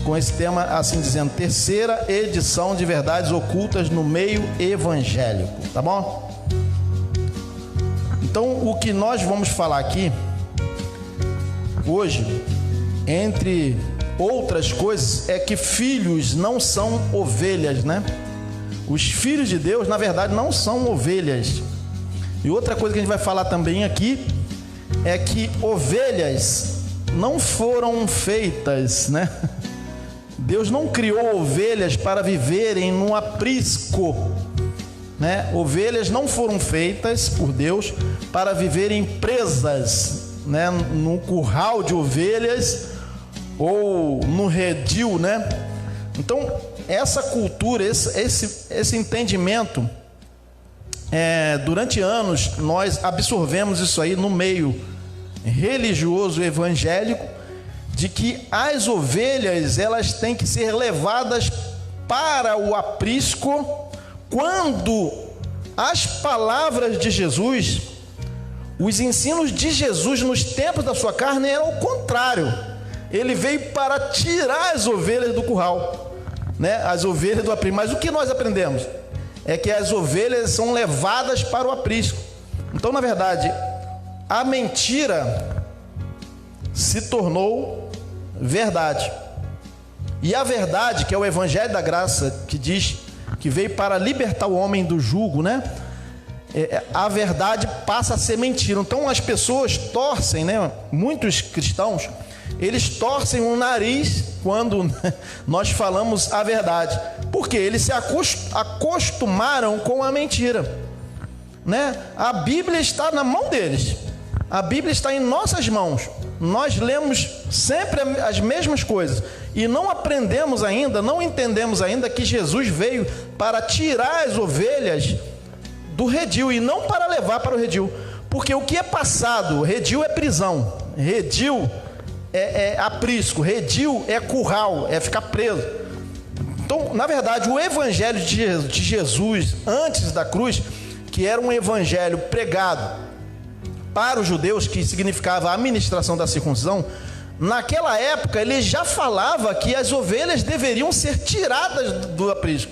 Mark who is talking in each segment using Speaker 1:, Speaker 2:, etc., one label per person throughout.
Speaker 1: com esse tema, assim dizendo, terceira edição de verdades ocultas no meio evangélico, tá bom? Então, o que nós vamos falar aqui hoje, entre outras coisas, é que filhos não são ovelhas, né? Os filhos de Deus, na verdade, não são ovelhas. E outra coisa que a gente vai falar também aqui é que ovelhas não foram feitas, né? Deus não criou ovelhas para viverem no aprisco, né? Ovelhas não foram feitas por Deus para viverem presas, né? No curral de ovelhas ou no redil, né? Então, essa cultura, esse entendimento, durante anos nós absorvemos isso aí no meio religioso evangélico, de que as ovelhas elas têm que ser levadas para o aprisco, quando as palavras de Jesus, os ensinos de Jesus nos tempos da sua carne eram o contrário. Ele veio para tirar as ovelhas do curral, né? As ovelhas do aprisco. Mas o que nós aprendemos é que as ovelhas são levadas para o aprisco. Então, na verdade, a mentira se tornou verdade. E a verdade, que é o Evangelho da Graça, que diz que veio para libertar o homem do jugo, né? A verdade passa a ser mentira. Então as pessoas torcem, né? Muitos cristãos, eles torcem o nariz quando nós falamos a verdade, porque eles se acostumaram com a mentira, né? A Bíblia está na mão deles, a Bíblia está em nossas mãos. Nós lemos sempre as mesmas coisas e não aprendemos ainda, não entendemos ainda que Jesus veio para tirar as ovelhas do redil e não para levar para o redil. Porque o que é passado, redil é prisão, redil é aprisco, redil é curral, é ficar preso. Então, na verdade, o evangelho de Jesus antes da cruz, que era um evangelho pregado para os judeus, que significava a administração da circuncisão, naquela época ele já falava que as ovelhas deveriam ser tiradas do aprisco.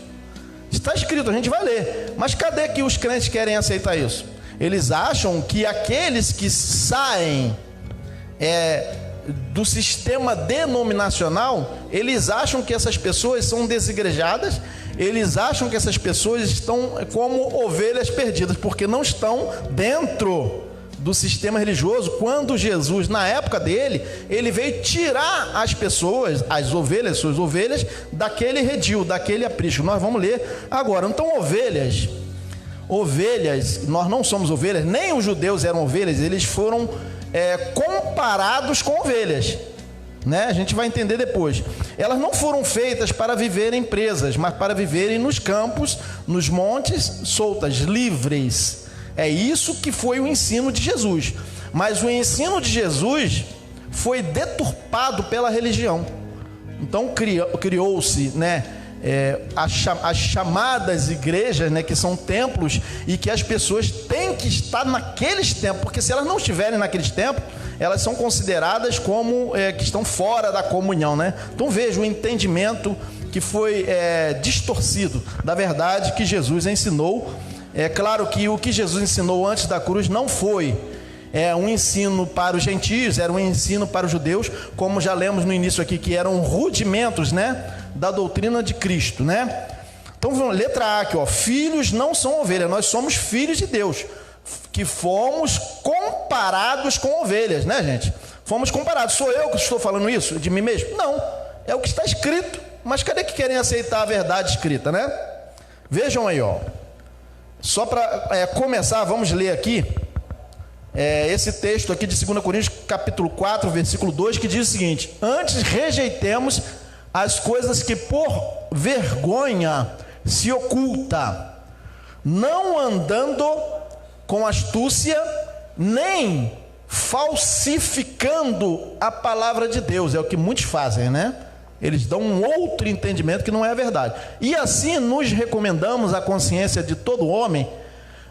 Speaker 1: Está escrito, a gente vai ler. Mas cadê que os crentes querem aceitar isso? Eles acham que aqueles que saem do sistema denominacional, eles acham que essas pessoas são desigrejadas, eles acham que essas pessoas estão como ovelhas perdidas, porque não estão dentro do sistema religioso. Quando Jesus, na época dele, ele veio tirar as pessoas, as ovelhas, suas ovelhas, daquele redil, daquele aprisco. Nós vamos ler agora. Então, ovelhas, nós não somos ovelhas, nem os judeus eram ovelhas, eles foram comparados com ovelhas, né? A gente vai entender depois. Elas não foram feitas para viverem presas, mas para viverem nos campos, nos montes, soltas, livres. É isso que foi o ensino de Jesus. Mas o ensino de Jesus foi deturpado pela religião. Então criou-se, né, as chamadas igrejas, né, que são templos, e que as pessoas têm que estar naqueles templos, porque se elas não estiverem naqueles templos, elas são consideradas como que estão fora da comunhão, né? Então veja o entendimento que foi distorcido da verdade que Jesus ensinou. É claro que o que Jesus ensinou antes da cruz não foi um ensino para os gentios, era um ensino para os judeus, como já lemos no início aqui, que eram rudimentos, né, da doutrina de Cristo, né? Então, letra A aqui, ó, filhos não são ovelhas, nós somos filhos de Deus, que fomos comparados com ovelhas, né, gente? Fomos comparados. Sou eu que estou falando isso de mim mesmo? Não, é o que está escrito. Mas cadê que querem aceitar a verdade escrita, né? Vejam aí, ó. Só para começar, vamos ler aqui esse texto aqui de 2 Coríntios, capítulo 4, versículo 2, que diz o seguinte: antes rejeitemos as coisas que por vergonha se oculta, não andando com astúcia, nem falsificando a palavra de Deus. É o que muitos fazem, né? Eles dão um outro entendimento que não é a verdade. E assim nos recomendamos a consciência de todo homem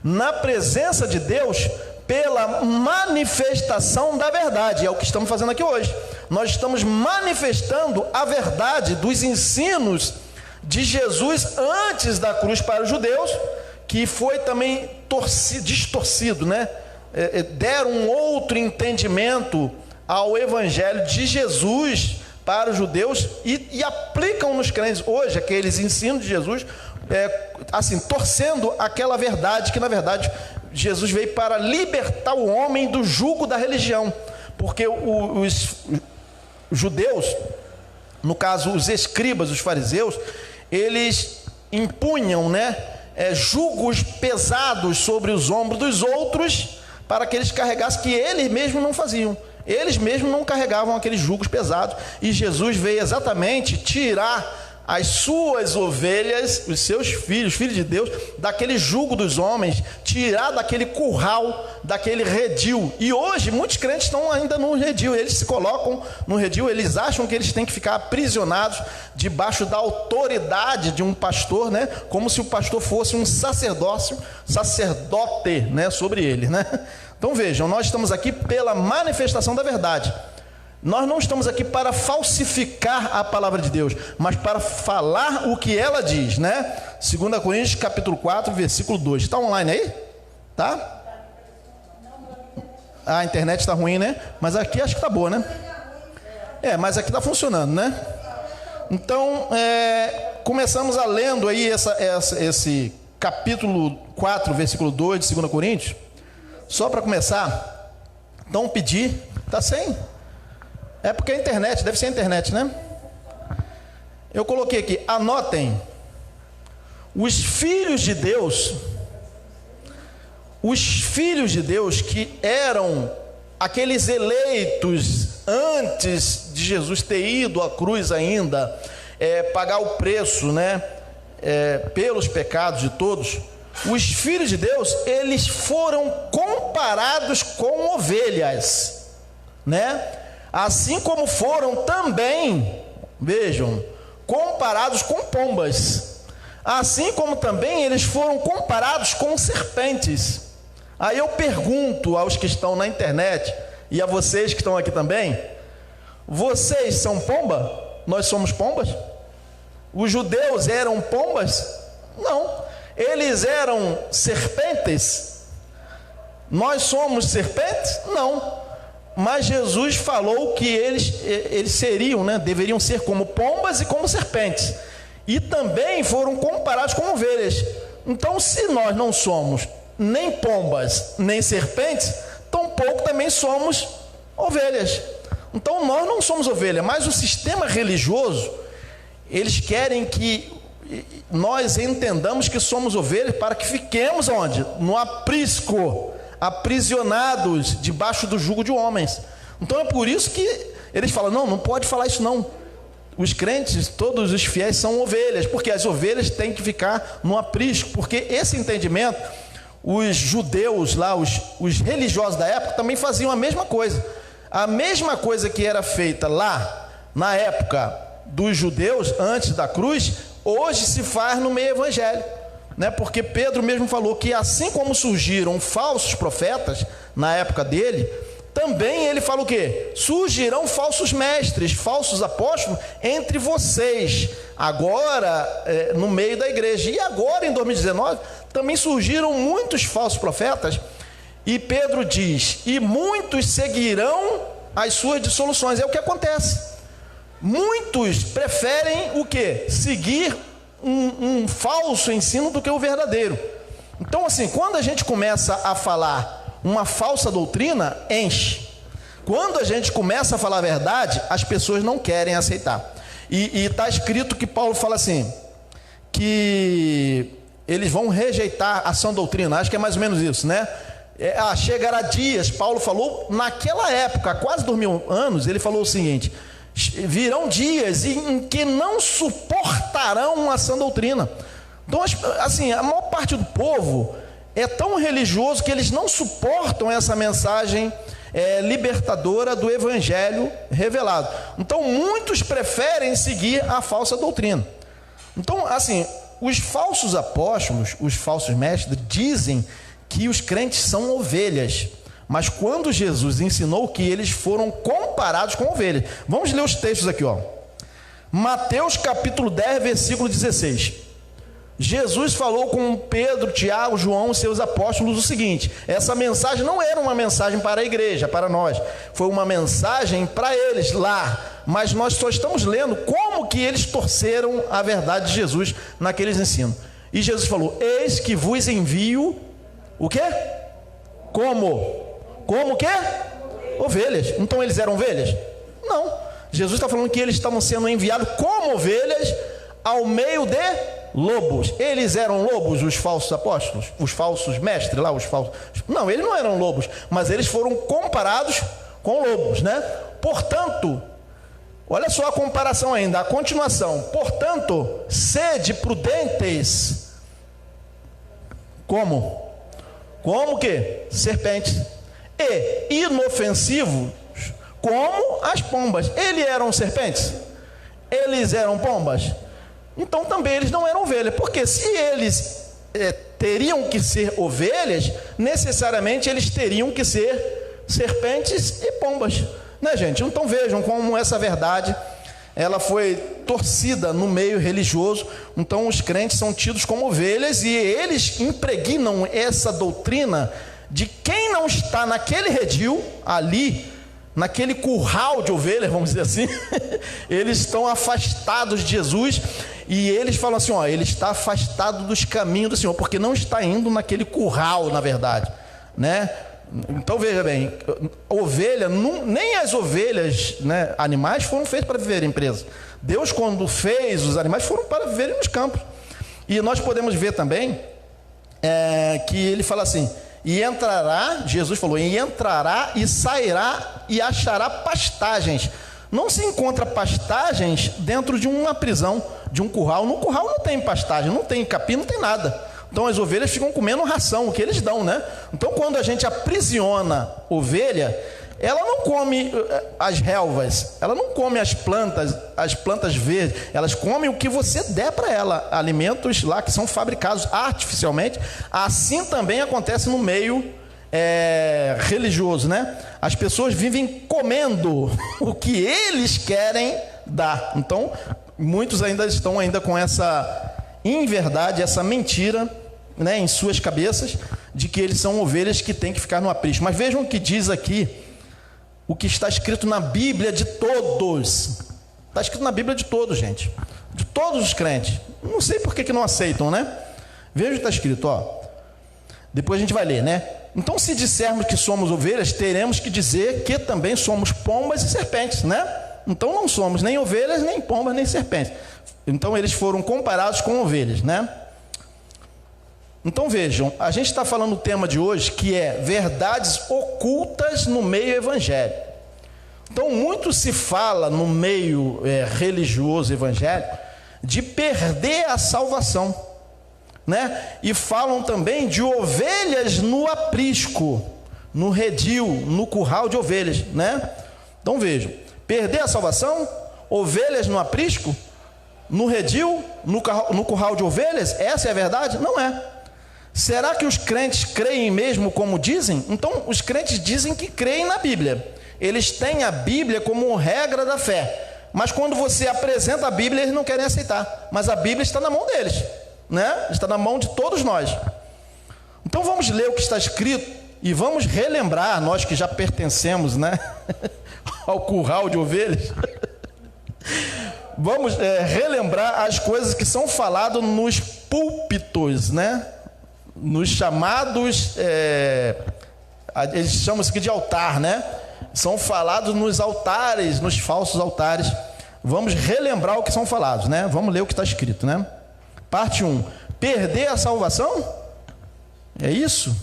Speaker 1: na presença de Deus pela manifestação da verdade. É o que estamos fazendo aqui hoje. nós estamos manifestando a verdade dos ensinos de Jesus antes da cruz para os judeus, que foi também distorcido, né? Deram um outro entendimento ao evangelho de Jesus para os judeus e aplicam nos crentes hoje aqueles ensinos de Jesus, assim, torcendo aquela verdade que na verdade Jesus veio para libertar o homem do jugo da religião, porque os judeus, no caso os escribas, os fariseus, eles impunham, né, jugos pesados sobre os ombros dos outros, para que eles carregassem, que eles mesmos não faziam. Eles mesmos não carregavam aqueles jugos pesados, e Jesus veio exatamente tirar as suas ovelhas, os seus filhos de Deus, daquele jugo dos homens, tirar daquele curral, daquele redil. E hoje muitos crentes estão ainda no redil, eles se colocam no redil, eles acham que eles têm que ficar aprisionados debaixo da autoridade de um pastor, né? Como se o pastor fosse um sacerdote, né, sobre ele, né? Então vejam, nós estamos aqui pela manifestação da verdade. Nós não estamos aqui para falsificar a palavra de Deus, mas para falar o que ela diz, né? 2 Coríntios capítulo 4, versículo 2. Está online aí? Tá? A internet está ruim, né? Mas aqui acho que está boa, né? Mas aqui está funcionando, né? Então, começamos a lendo aí esse capítulo 4, versículo 2 de 2 Coríntios. Só para começar, então pedir, está sem? É porque a internet, deve ser a internet, né? Eu coloquei aqui, anotem, os filhos de Deus que eram aqueles eleitos antes de Jesus ter ido à cruz ainda, pagar o preço, né, pelos pecados de todos, os filhos de Deus, eles foram comparados com ovelhas, né? Assim como foram também, vejam, comparados com pombas, assim como também eles foram comparados com serpentes. Aí eu pergunto aos que estão na internet e a vocês que estão aqui também: vocês são pomba? Nós somos pombas? Os judeus eram pombas? Não. Eles eram serpentes? Nós somos serpentes? Não. Mas Jesus falou que eles seriam, né, deveriam ser como pombas e como serpentes. E também foram comparados com ovelhas. Então, se nós não somos nem pombas, nem serpentes, tampouco também somos ovelhas. Então, nós não somos ovelha, mas o sistema religioso, eles querem que nós entendamos que somos ovelhas para que fiquemos onde? No aprisco, aprisionados debaixo do jugo de homens. Então é por isso que eles falam: não pode falar isso não. Os crentes, todos os fiéis são ovelhas, porque as ovelhas têm que ficar no aprisco, porque esse entendimento, os judeus lá, os religiosos da época também faziam a mesma coisa. A mesma coisa que era feita lá na época dos judeus antes da cruz, hoje se faz no meio evangélico, né? Porque Pedro mesmo falou que assim como surgiram falsos profetas na época dele, também ele fala o quê? Surgirão falsos mestres, falsos apóstolos entre vocês, agora no meio da igreja. E agora em 2019 também surgiram muitos falsos profetas, e Pedro diz: e muitos seguirão as suas dissoluções. É o que acontece. Muitos preferem o quê? Seguir um falso ensino do que o verdadeiro. Então, assim, quando a gente começa a falar uma falsa doutrina, enche. Quando a gente começa a falar a verdade, as pessoas não querem aceitar. E está escrito que Paulo fala assim, que eles vão rejeitar a sã doutrina. Acho que é mais ou menos isso, né? Chegará dias, Paulo falou naquela época, há quase 2000 anos, ele falou o seguinte: virão dias em que não suportarão a sã doutrina. Então, assim, a maior parte do povo é tão religioso que eles não suportam essa mensagem libertadora do evangelho revelado. Então, muitos preferem seguir a falsa doutrina. Então, assim, os falsos apóstolos, os falsos mestres, dizem que os crentes são ovelhas, Mas quando Jesus ensinou que eles foram comparados com ovelhas. Vamos ler os textos aqui, ó. Mateus capítulo 10, versículo 16. Jesus falou com Pedro, Tiago, João e seus apóstolos o seguinte: essa mensagem não era uma mensagem para a igreja, para nós, foi uma mensagem para eles lá, mas nós só estamos lendo como que eles torceram a verdade de Jesus naqueles ensinos. E Jesus falou: eis que vos envio o quê? Como o quê? Ovelhas. Então eles eram ovelhas? Não. Jesus está falando que eles estavam sendo enviados como ovelhas ao meio de lobos. Eles eram lobos, os falsos apóstolos, os falsos mestres lá, os falsos. Não, eles não eram lobos, mas eles foram comparados com lobos, né? Portanto, olha só a comparação ainda, a continuação. Portanto, sede prudentes. Como? Como que? Serpentes. E inofensivos como as pombas. Eles eram serpentes? Eles eram pombas? Então também eles não eram ovelhas, porque se eles teriam que ser ovelhas, necessariamente eles teriam que ser serpentes e pombas, né, gente? Então vejam como essa verdade ela foi torcida no meio religioso. Então os crentes são tidos como ovelhas e eles impregnam essa doutrina de quem não está naquele redil ali, naquele curral de ovelhas, vamos dizer assim, eles estão afastados de Jesus. E eles falam assim, ó, ele está afastado dos caminhos do Senhor, porque não está indo naquele curral, na verdade, né? Então veja bem, ovelha, nem as ovelhas, né, animais foram feitos para viverem presas. Deus, quando fez os animais, foram para viverem nos campos. E nós podemos ver também que ele fala assim: e entrará, Jesus falou, e entrará e sairá e achará pastagens. Não se encontra pastagens dentro de uma prisão, de um curral. No curral não tem pastagem, não tem capim, não tem nada. Então as ovelhas ficam comendo ração, o que eles dão, né? Então quando a gente aprisiona ovelha, ela não come as relvas, ela não come as plantas verdes, elas comem o que você der para ela, alimentos lá que são fabricados artificialmente. Assim também acontece no meio religioso, né? As pessoas vivem comendo o que eles querem dar. Então muitos ainda estão com essa inverdade, essa mentira, né, em suas cabeças, de que eles são ovelhas que têm que ficar no aprisco. Mas vejam o que diz aqui, o que está escrito na Bíblia de todos. Está escrito na Bíblia de todos, gente, de todos os crentes. Não sei por que não aceitam, né? Veja o que está escrito, ó. Depois a gente vai ler, né? Então, se dissermos que somos ovelhas, teremos que dizer que também somos pombas e serpentes, né? Então não somos nem ovelhas, nem pombas, nem serpentes. Então eles foram comparados com ovelhas, né? Então vejam, a gente está falando do tema de hoje, que é verdades ocultas no meio evangélico. Então muito se fala no meio religioso evangélico de perder a salvação, né? E falam também de ovelhas no aprisco, no redil, no curral de ovelhas, né? Então vejam, perder a salvação, ovelhas no aprisco, no redil, no curral de ovelhas, essa é a verdade? Não é. Será que os crentes creem mesmo como dizem? Então, os crentes dizem que creem na Bíblia. Eles têm a Bíblia como regra da fé. Mas quando você apresenta a Bíblia, eles não querem aceitar. Mas a Bíblia está na mão deles, né? Está na mão de todos nós. Então, vamos ler o que está escrito e vamos relembrar, nós que já pertencemos, né, ao curral de ovelhas. Vamos relembrar as coisas que são faladas nos púlpitos, né? Nos chamados, eles chamam isso aqui de altar, né? São falados nos altares, nos falsos altares. Vamos relembrar o que são falados, né? Vamos ler o que está escrito, né? Parte 1. Perder a salvação? É isso?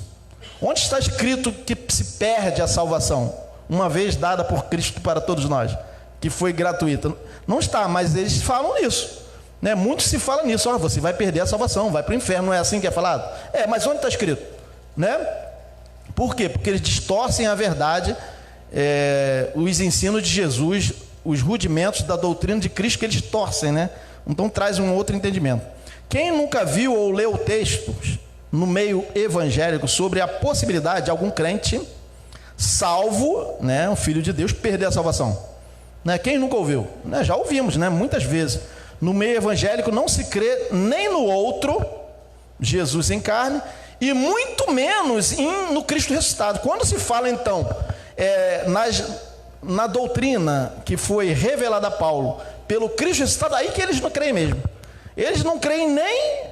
Speaker 1: Onde está escrito que se perde a salvação? Uma vez dada por Cristo para todos nós, que foi gratuita. Não está, mas eles falam nisso, né? Muito se fala nisso. Você vai perder a salvação, vai para o inferno. Não é assim que é falado? Mas onde está escrito, né? Por quê? Porque eles distorcem a verdade, os ensinos de Jesus, os rudimentos da doutrina de Cristo que eles torcem, né? Então traz um outro entendimento. Quem nunca viu ou leu textos no meio evangélico sobre a possibilidade de algum crente salvo, né, um filho de Deus perder a salvação? Né? Quem nunca ouviu? Né? Já ouvimos, né, muitas vezes. No meio evangélico não se crê nem no outro, Jesus em carne, e muito menos no Cristo ressuscitado. Quando se fala então na doutrina que foi revelada a Paulo pelo Cristo ressuscitado, aí que eles não creem mesmo. Eles não creem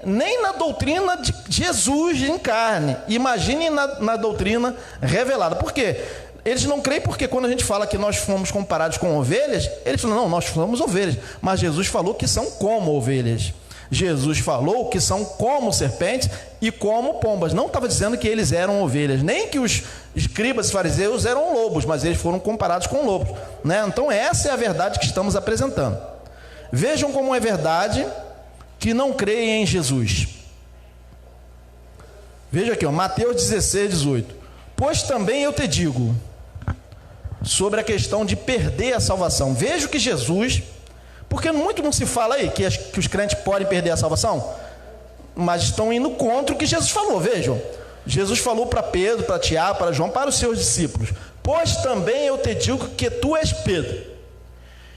Speaker 1: nem na doutrina de Jesus em carne. Imaginem na doutrina revelada. Por quê? Eles não creem porque quando a gente fala que nós fomos comparados com ovelhas, eles falam, não, nós somos ovelhas. Mas Jesus falou que são como ovelhas. Jesus falou que são como serpentes e como pombas. Não estava dizendo que eles eram ovelhas, nem que os escribas e fariseus eram lobos, mas eles foram comparados com lobos, né? Então essa é a verdade que estamos apresentando. Vejam como é verdade que não creem em Jesus. Veja aqui, Mateus 16, 18. Pois também eu te digo, sobre a questão de perder a salvação. Veja que Jesus, porque muito não se fala aí que os crentes podem perder a salvação, mas estão indo contra o que Jesus falou. Vejam, Jesus falou para Pedro, para Tiago, para João, para os seus discípulos: pois também eu te digo que tu és Pedro,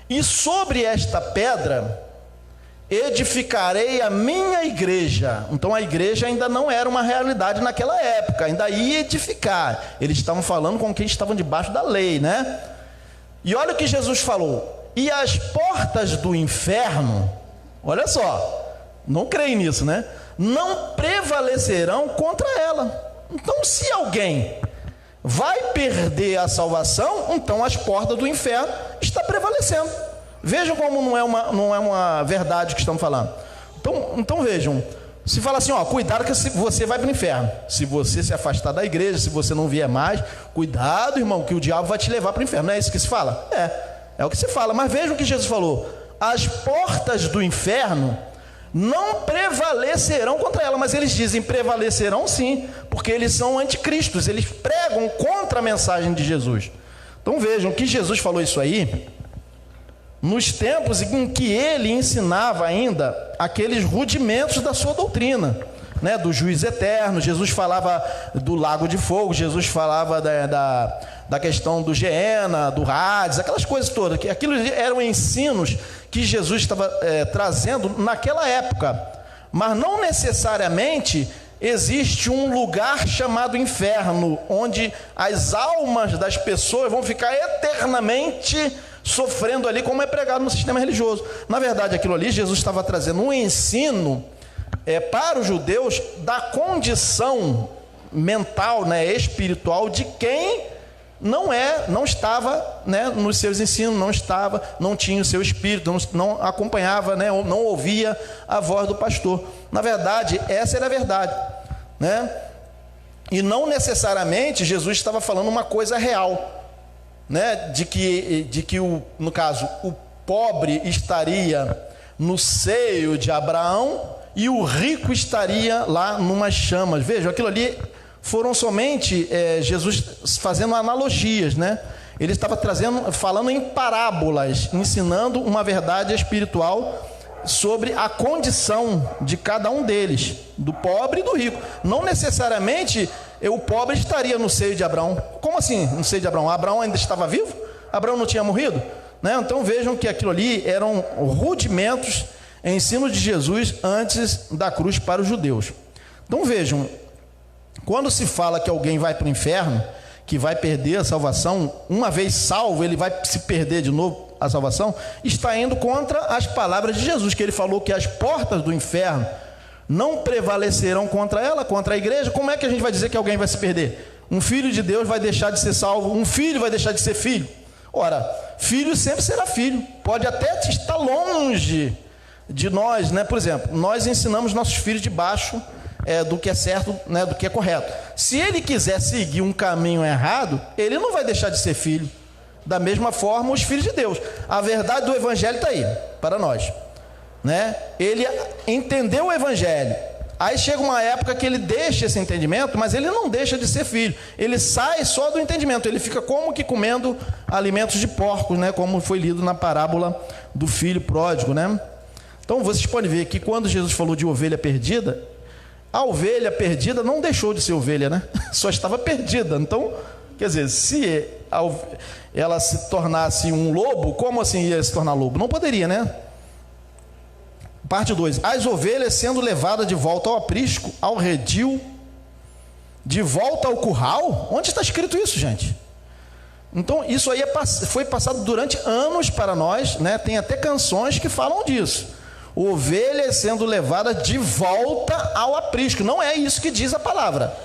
Speaker 1: e sobre esta pedra edificarei a minha igreja. Então a igreja ainda não era uma realidade naquela época, ainda ia edificar. Eles estavam falando com quem estavam debaixo da lei, né? E olha o que Jesus falou: e as portas do inferno, olha só, não creem nisso, né? Não prevalecerão contra ela. Então se alguém vai perder a salvação, então as portas do inferno estão prevalecendo. Vejam como não é uma verdade que estamos falando. Então vejam, se fala assim, cuidado que você vai para o inferno. Se você se afastar da igreja, se você não vier mais, cuidado, irmão, que o diabo vai te levar para o inferno. Não é isso que se fala? É o que se fala. Mas vejam o que Jesus falou: as portas do inferno não prevalecerão contra ela. Mas eles dizem prevalecerão sim, porque eles são anticristos, eles pregam contra a mensagem de Jesus. Então vejam que Jesus falou isso aí nos tempos em que ele ensinava ainda aqueles rudimentos da sua doutrina, né, do juízo eterno. Jesus falava do lago de fogo, Jesus falava da questão do Geena, do Hades, aquelas coisas todas. Aquilo eram ensinos que Jesus estava trazendo naquela época, mas não necessariamente existe um lugar chamado inferno, onde as almas das pessoas vão ficar eternamente sofrendo ali, como é pregado no sistema religioso. Na verdade, aquilo ali, Jesus estava trazendo um ensino para os judeus da condição mental, né, espiritual de quem não estava, né, nos seus ensinos, não tinha o seu espírito, não acompanhava, né, não ouvia a voz do pastor. Na verdade, essa era a verdade, né? E não necessariamente Jesus estava falando uma coisa real, né, de que no caso, o pobre estaria no seio de Abraão e o rico estaria lá numas chamas. Vejam, aquilo ali foram somente Jesus fazendo analogias, né? Ele estava falando em parábolas, ensinando uma verdade espiritual sobre a condição de cada um deles, do pobre e do rico. Não necessariamente o pobre estaria no seio de Abraão. Como assim no seio de Abraão? Abraão ainda estava vivo? Abraão não tinha morrido? Né? Então vejam que aquilo ali eram rudimentos, ensino de Jesus antes da cruz para os judeus. Então vejam, quando se fala que alguém vai para o inferno, que vai perder a salvação, uma vez salvo, ele vai se perder de novo a salvação, está indo contra as palavras de Jesus, que ele falou que as portas do inferno não prevalecerão contra ela, contra a igreja. Como é que a gente vai dizer que alguém vai se perder? Um filho de Deus vai deixar de ser salvo, um filho vai deixar de ser filho? Ora, filho sempre será filho, pode até estar longe de nós, né? Por exemplo, nós ensinamos nossos filhos debaixo do que é certo, né, do que é correto. Se ele quiser seguir um caminho errado, ele não vai deixar de ser filho. Da mesma forma, os filhos de Deus. A verdade do evangelho está aí, para nós, né? Ele entendeu o evangelho, aí chega uma época que ele deixa esse entendimento, mas ele não deixa de ser filho, ele sai só do entendimento, ele fica como que comendo alimentos de porcos, né? Como foi lido na parábola do filho pródigo, né? Então vocês podem ver que quando Jesus falou de ovelha perdida, a ovelha perdida não deixou de ser ovelha, né? Só estava perdida. Então Quer dizer, se ela se tornasse um lobo, como assim ia se tornar lobo? Não poderia, né? Parte 2. As ovelhas sendo levadas de volta ao aprisco, ao redil, de volta ao curral? Onde está escrito isso, gente? Então, isso aí foi passado durante anos para nós, né? Tem até canções que falam disso. Ovelhas sendo levadas de volta ao aprisco. Não é isso que diz a palavra,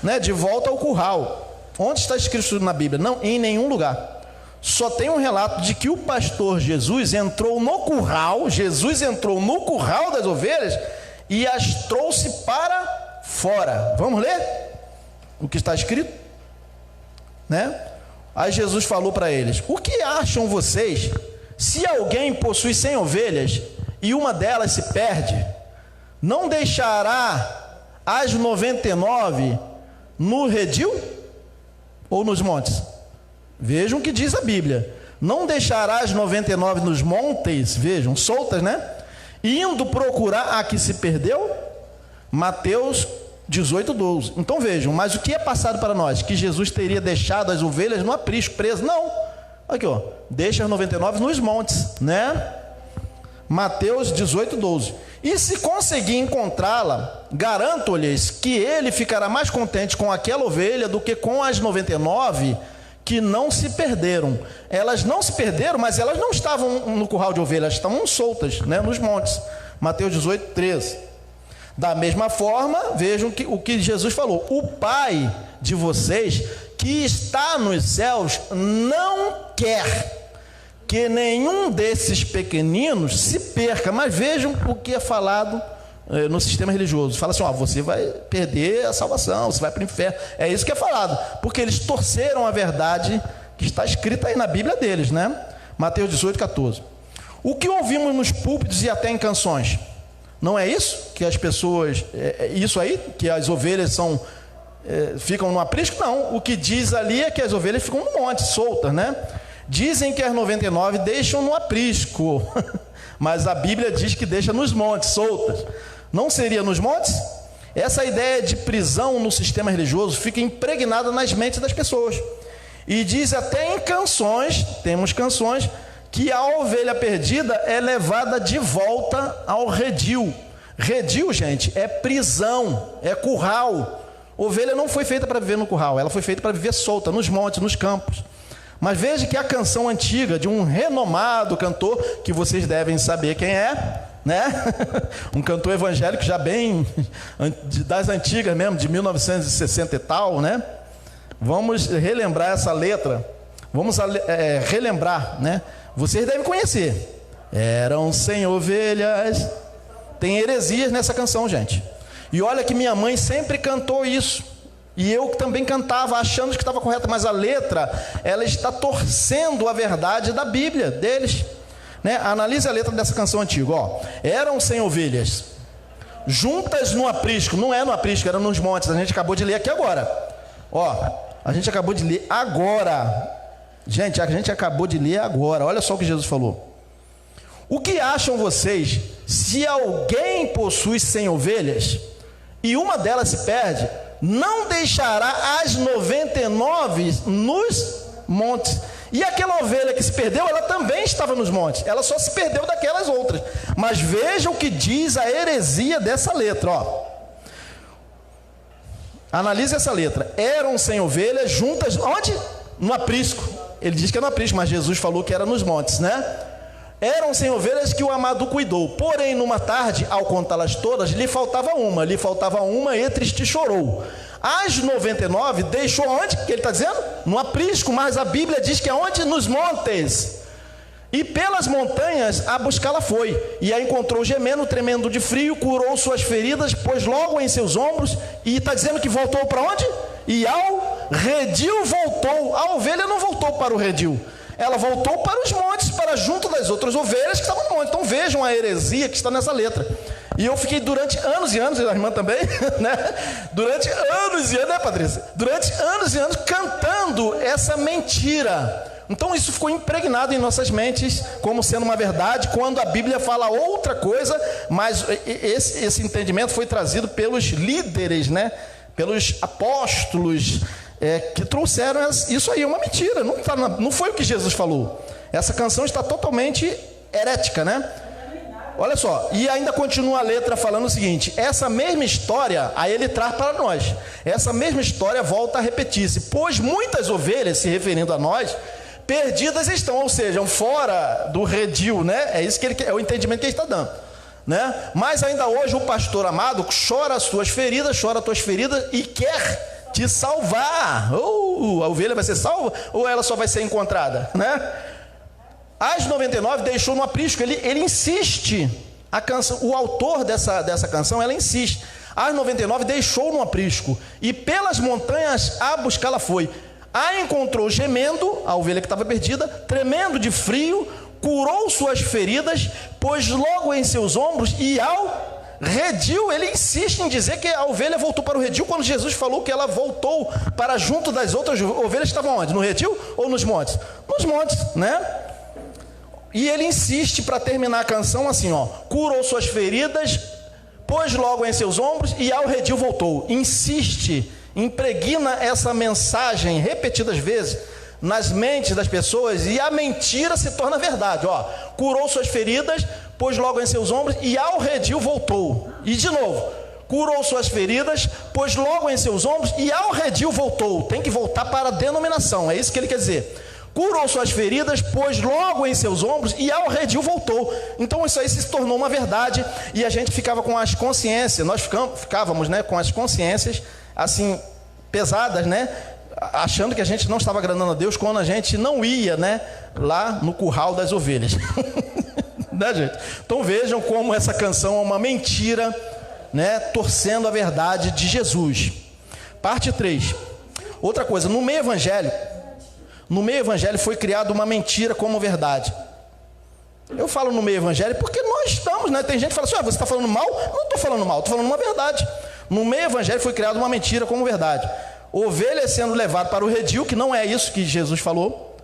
Speaker 1: né? De volta ao curral. Onde está escrito isso na Bíblia? Não, em nenhum lugar. Só tem um relato de que o pastor Jesus entrou no curral, das ovelhas e as trouxe para fora. Vamos ler o que está escrito, né? Aí Jesus falou para eles: o que acham vocês se alguém possui 100 ovelhas e uma delas se perde? Não deixará as 99 no redil ou nos montes? Vejam o que diz a Bíblia: não deixará as 99 nos montes, vejam, soltas, né? Indo procurar a que se perdeu. Mateus 18:12. Então vejam, mas o que é passado para nós? Que Jesus teria deixado as ovelhas no aprisco, presas? Não. Aqui, ó, deixa as 99 nos montes, né? Mateus 18:12. E se conseguir encontrá-la, garanto-lhes que ele ficará mais contente com aquela ovelha do que com as 99 que não se perderam. Elas não se perderam, mas elas não estavam no curral de ovelhas, estavam soltas, né, nos montes. Mateus 18:13. Da mesma forma, vejam o que Jesus falou: o Pai de vocês que está nos céus não quer que nenhum desses pequeninos se perca. Mas vejam o que é falado no sistema religioso. Fala assim: ó, você vai perder a salvação, você vai para o inferno. É isso que é falado, porque eles torceram a verdade que está escrita aí na Bíblia deles, né? Mateus 18:14. O que ouvimos nos púlpitos e até em canções? Não é isso que as pessoas, isso aí, que as ovelhas ficam no aprisco? Não, o que diz ali é que as ovelhas ficam no monte, soltas, né? Dizem que as 99 deixam no aprisco, mas a Bíblia diz que deixa nos montes, soltas. Não seria nos montes? Essa ideia de prisão no sistema religioso fica impregnada nas mentes das pessoas. E diz até em canções, temos canções, que a ovelha perdida é levada de volta ao redil. Redil, gente, é prisão, é curral. Ovelha não foi feita para viver no curral, ela foi feita para viver solta, nos montes, nos campos. Mas veja que a canção antiga de um renomado cantor, que vocês devem saber quem é, né? Um cantor evangélico já bem das antigas mesmo, de 1960 e tal, né? Vamos relembrar essa letra. Vamos relembrar, né? Vocês devem conhecer. Eram 100 ovelhas. Tem heresias nessa canção, gente. E olha que minha mãe sempre cantou isso. E eu também cantava, achando que estava correta. Mas a letra, ela está torcendo a verdade da Bíblia deles, né? Analise a letra dessa canção antiga, ó. Eram 100 ovelhas juntas no aprisco. Não é no aprisco, era nos montes. A gente acabou de ler aqui agora. Ó, a gente acabou de ler agora. Gente, a gente acabou de ler agora. Olha só o que Jesus falou: o que acham vocês se alguém possui 100 ovelhas e uma delas se perde? Não deixará as 99 nos montes. E aquela ovelha que se perdeu, ela também estava nos montes. Ela só se perdeu daquelas outras. Mas veja o que diz a heresia dessa letra, ó. Analise essa letra. Eram 100 ovelhas juntas, onde? No aprisco. Ele diz que é no aprisco, mas Jesus falou que era nos montes, né? Eram 100 ovelhas que o amado cuidou. Porém, numa tarde, ao contá-las todas, lhe faltava uma, e triste chorou. As 99 deixou onde? Que ele está dizendo? No aprisco, mas a Bíblia diz que é onde? Nos montes. E pelas montanhas a buscá-la foi, e a encontrou gemendo, tremendo de frio, curou suas feridas, pôs logo em seus ombros, e está dizendo que voltou para onde? E ao redil voltou. A ovelha não voltou para o redil, ela voltou para os montes, para junto das outras ovelhas que estavam no monte. Então vejam a heresia que está nessa letra. E eu fiquei durante anos e anos, e a irmã também, né? Durante anos e anos, né, Patrícia? Durante anos e anos cantando essa mentira. Então isso ficou impregnado em nossas mentes como sendo uma verdade, quando a Bíblia fala outra coisa. Mas esse entendimento foi trazido pelos líderes, né? Pelos apóstolos que trouxeram isso aí, é uma mentira, não foi o que Jesus falou. Essa canção está totalmente herética, né? Olha só, e ainda continua a letra falando o seguinte: essa mesma história, aí ele traz para nós, essa mesma história volta a repetir-se, pois muitas ovelhas, se referindo a nós, perdidas estão, ou seja, fora do redil, né? É isso que é o entendimento que ele está dando, né? Mas ainda hoje o pastor amado chora as tuas feridas e quer te salvar. A ovelha vai ser salva ou ela só vai ser encontrada, né? As 99 deixou no aprisco. Ele insiste, a canção, o autor dessa canção, ela insiste. As 99 deixou no aprisco, e pelas montanhas a buscá-la foi. A encontrou gemendo, a ovelha que estava perdida, tremendo de frio, curou suas feridas, pôs logo em seus ombros, e ao redil, ele insiste em dizer que a ovelha voltou para o redil, quando Jesus falou que ela voltou para junto das outras ovelhas que estavam onde? No redil ou nos montes? Nos montes, né? E ele insiste para terminar a canção assim, ó: curou suas feridas, pôs logo em seus ombros e ao redil voltou. Insiste, impregna essa mensagem repetidas vezes nas mentes das pessoas, e a mentira se torna verdade, ó: curou suas feridas, pôs logo em seus ombros e ao redil voltou. E de novo, curou suas feridas, pôs logo em seus ombros e ao redil voltou. Tem que voltar para a denominação, é isso que ele quer dizer. Curou suas feridas, pôs logo em seus ombros e ao redil voltou. Então isso aí se tornou uma verdade, e a gente ficava com as consciências, nós ficávamos, né, com as consciências assim pesadas, né, achando que a gente não estava agradando a Deus quando a gente não ia, né, lá no curral das ovelhas. Né, gente? Então vejam como essa canção é uma mentira, né, torcendo a verdade de Jesus. Parte 3. Outra coisa, no meio evangélico foi criada uma mentira como verdade. Eu falo no meio evangélico porque nós estamos, né? Tem gente que fala assim: você está falando mal? Não estou falando mal, estou falando uma verdade. No meio evangélico foi criada uma mentira como verdade. Ovelha sendo levada para o redil, que não é isso que Jesus falou.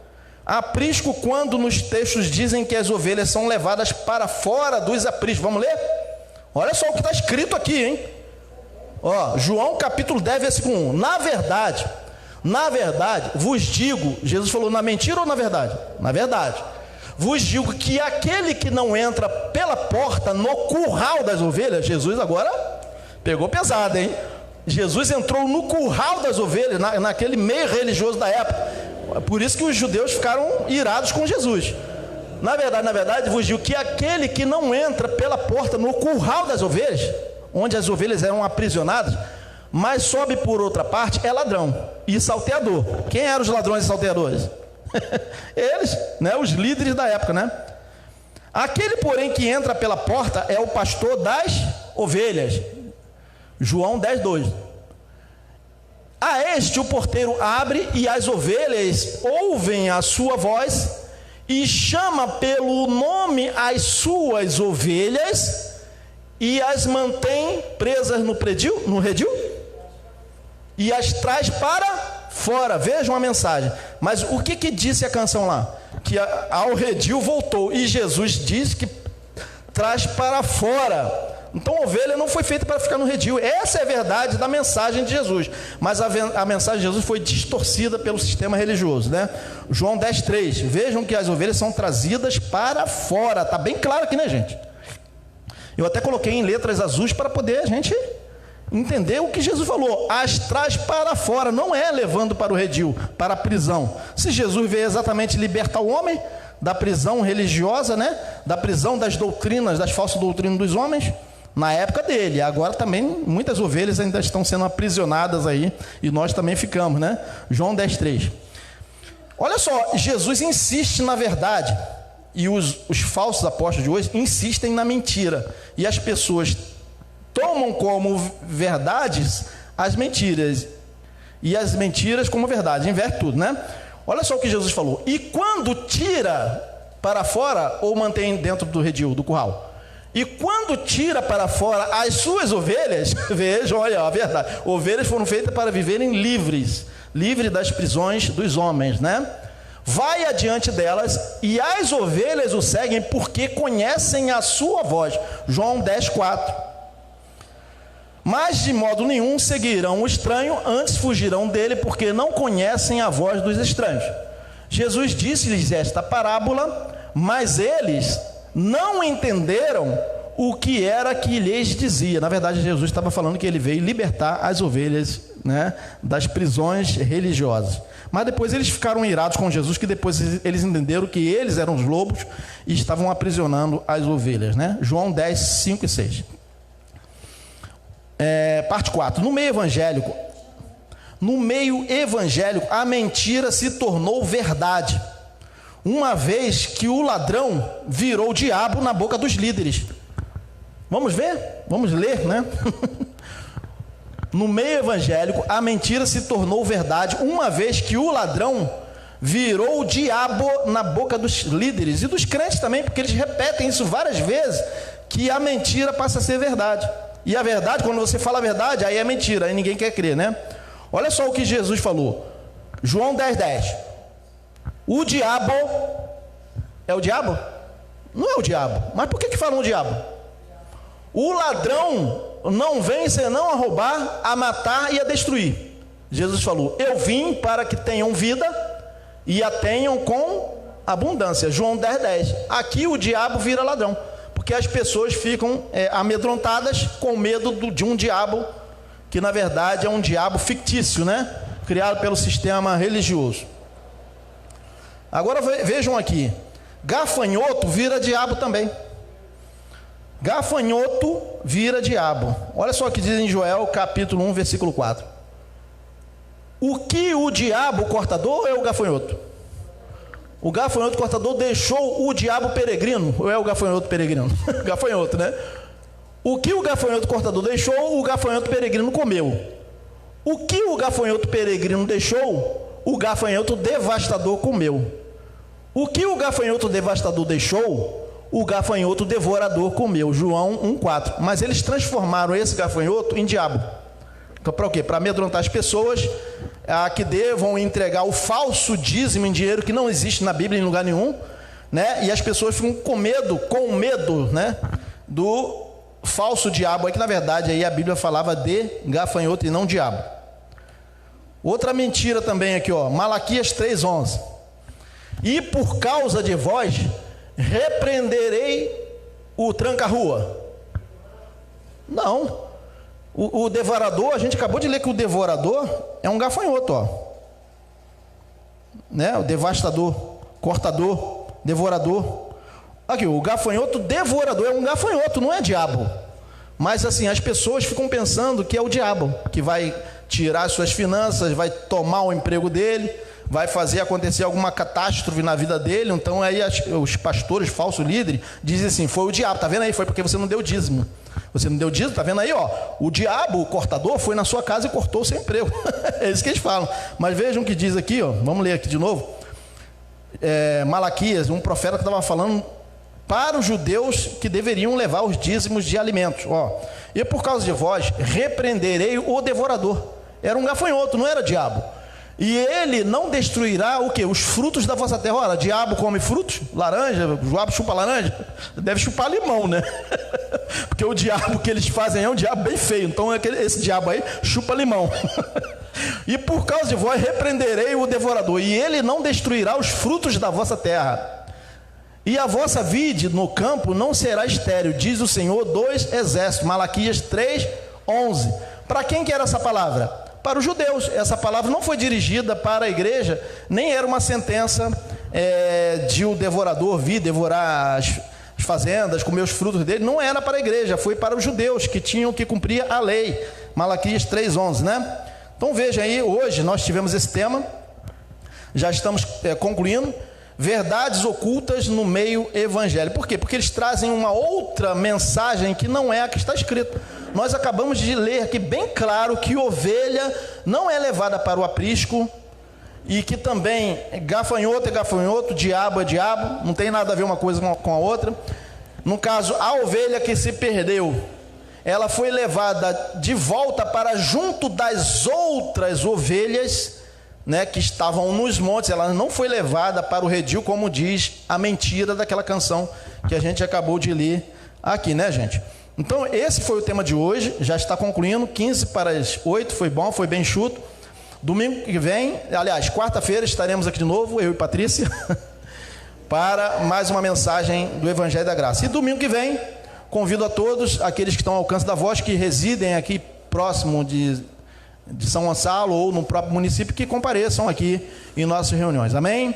Speaker 1: Aprisco, quando nos textos dizem que as ovelhas são levadas para fora dos apriscos. Vamos ler? Olha só o que está escrito aqui, hein? Ó, João capítulo 10, versículo 1. Na verdade, vos digo, Jesus falou na mentira ou na verdade? Na verdade. Vos digo que aquele que não entra pela porta no curral das ovelhas, Jesus agora pegou pesado, hein? Jesus entrou no curral das ovelhas, naquele meio religioso da época. Por isso que os judeus ficaram irados com Jesus. Na verdade, vos digo que aquele que não entra pela porta no curral das ovelhas, onde as ovelhas eram aprisionadas, mas sobe por outra parte, é ladrão e salteador. Quem eram os ladrões e salteadores? Eles, né, os líderes da época, né? Aquele, porém, que entra pela porta é o pastor das ovelhas. João 10, 2. A este o porteiro abre, e as ovelhas ouvem a sua voz, e chama pelo nome as suas ovelhas, e as mantém presas no redil, e as traz para fora. Vejam a mensagem. Mas o que disse a canção lá? Que ao redil voltou, e Jesus diz que traz para fora. Então a ovelha não foi feita para ficar no redil. Essa é a verdade da mensagem de Jesus. Mas a mensagem de Jesus foi distorcida pelo sistema religioso, né? João 10, 3. Vejam que as ovelhas são trazidas para fora. Está bem claro aqui, né, gente? Eu até coloquei em letras azuis para poder a gente entender o que Jesus falou. As traz para fora, não é levando para o redil, para a prisão. Se Jesus veio exatamente libertar o homem da prisão religiosa, né? Da prisão das doutrinas, das falsas doutrinas dos homens, na época dele. Agora também muitas ovelhas ainda estão sendo aprisionadas aí, e nós também ficamos, né? João 10, 3. Olha só, Jesus insiste na verdade, e os falsos apóstolos de hoje insistem na mentira, e as pessoas tomam como verdades as mentiras, e as mentiras como verdade, inverte tudo, né? Olha só o que Jesus falou: e quando tira para fora, ou mantém dentro do redil, do curral, e quando tira para fora as suas ovelhas, vejam, olha a verdade, ovelhas foram feitas para viverem livres das prisões dos homens, né? Vai adiante delas, e as ovelhas o seguem, porque conhecem a sua voz. João 10, 4. Mas de modo nenhum seguirão o estranho, antes fugirão dele, porque não conhecem a voz dos estranhos. Jesus disse-lhes esta parábola, mas eles não entenderam o que era que lhes dizia. Na verdade, Jesus estava falando que ele veio libertar as ovelhas, né, das prisões religiosas. Mas depois eles ficaram irados com Jesus, que depois eles entenderam que eles eram os lobos e estavam aprisionando as ovelhas, né? João 10, 5 e 6. Parte 4. No meio evangélico, a mentira se tornou verdade, uma vez que o ladrão virou o diabo na boca dos líderes. Vamos ver? Vamos ler, né? No meio evangélico, a mentira se tornou verdade, uma vez que o ladrão virou o diabo na boca dos líderes e dos crentes também, porque eles repetem isso várias vezes, que a mentira passa a ser verdade. E a verdade, quando você fala a verdade, aí é mentira, aí ninguém quer crer, né? Olha só o que Jesus falou. João 10, 10. O diabo é o diabo? Não é o diabo. Mas por que falam o diabo? O ladrão não vem senão a roubar, a matar e a destruir. Jesus falou: eu vim para que tenham vida e a tenham com abundância. João 10, 10. Aqui o diabo vira ladrão, porque as pessoas ficam amedrontadas com medo de um diabo, que na verdade é um diabo fictício, né? Criado pelo sistema religioso. Agora vejam aqui, gafanhoto vira diabo também. Gafanhoto vira diabo. Olha só o que diz em Joel capítulo 1, versículo 4. O que o diabo cortador é o gafanhoto? O gafanhoto cortador deixou o diabo peregrino, ou é o gafanhoto peregrino? Gafanhoto, né? O que o gafanhoto cortador deixou, o gafanhoto peregrino comeu. O que o gafanhoto peregrino deixou, o gafanhoto devastador comeu. O que o gafanhoto devastador deixou, o gafanhoto devorador comeu. João 1,4. Mas eles transformaram esse gafanhoto em diabo. Então, para o quê? Para amedrontar as pessoas que devam entregar o falso dízimo em dinheiro, que não existe na Bíblia em lugar nenhum, né? E as pessoas ficam com medo, né, do falso diabo, aí que na verdade aí a Bíblia falava de gafanhoto e não diabo. Outra mentira também aqui, ó, Malaquias 3:11. E por causa de vós repreenderei o tranca-rua. Não. O devorador, a gente acabou de ler que o devorador é um gafanhoto, ó, né? O devastador, cortador, devorador. Aqui, o gafanhoto devorador é um gafanhoto, não é diabo. Mas assim, as pessoas ficam pensando que é o diabo, que vai tirar suas finanças, vai tomar o emprego dele, vai fazer acontecer alguma catástrofe na vida dele. Então aí os pastores, falsos líderes, dizem assim: foi o diabo, tá vendo aí? Foi porque você não deu dízimo. Você não deu dízimo, tá vendo aí, ó? O diabo, o cortador, foi na sua casa e cortou o seu emprego. É isso que eles falam. Mas vejam o que diz aqui, ó. Vamos ler aqui de novo. Malaquias, um profeta que estava falando para os judeus que deveriam levar os dízimos de alimentos, ó. E por causa de vós repreenderei o devorador. Era um gafanhoto, não era diabo. E ele não destruirá o quê? Os frutos da vossa terra. Olha, diabo come frutos, laranja, o diabo chupa laranja, deve chupar limão, né? Porque o diabo que eles fazem é um diabo bem feio. Então esse diabo aí chupa limão. E por causa de vós repreenderei o devorador, e ele não destruirá os frutos da vossa terra. E a vossa vide no campo não será estéril, diz o Senhor dos exércitos. Malaquias 3:11. Para quem que era essa palavra? Para os judeus. Essa palavra não foi dirigida para a igreja, nem era uma sentença de o devorador vir devorar as fazendas, comer os frutos dele. Não era para a igreja, foi para os judeus que tinham que cumprir a lei. Malaquias 3:11, né? Então veja aí, hoje nós tivemos esse tema, já estamos concluindo. Verdades ocultas no meio evangélico. Por quê? Porque eles trazem uma outra mensagem que não é a que está escrita. Nós acabamos de ler aqui bem claro que ovelha não é levada para o aprisco, e que também gafanhoto é gafanhoto, diabo é diabo, não tem nada a ver uma coisa com a outra. No caso, a ovelha que se perdeu, ela foi levada de volta para junto das outras ovelhas, né, que estavam nos montes. Ela não foi levada para o redil, como diz a mentira daquela canção que a gente acabou de ler aqui, né, gente? Então, esse foi o tema de hoje, já está concluindo, 7:45, foi bom, foi bem enxuto. Domingo que vem, aliás, quarta-feira, estaremos aqui de novo, eu e Patrícia, para mais uma mensagem do Evangelho da Graça. E domingo que vem, convido a todos, aqueles que estão ao alcance da voz, que residem aqui próximo de São Gonçalo ou no próprio município, que compareçam aqui em nossas reuniões. Amém?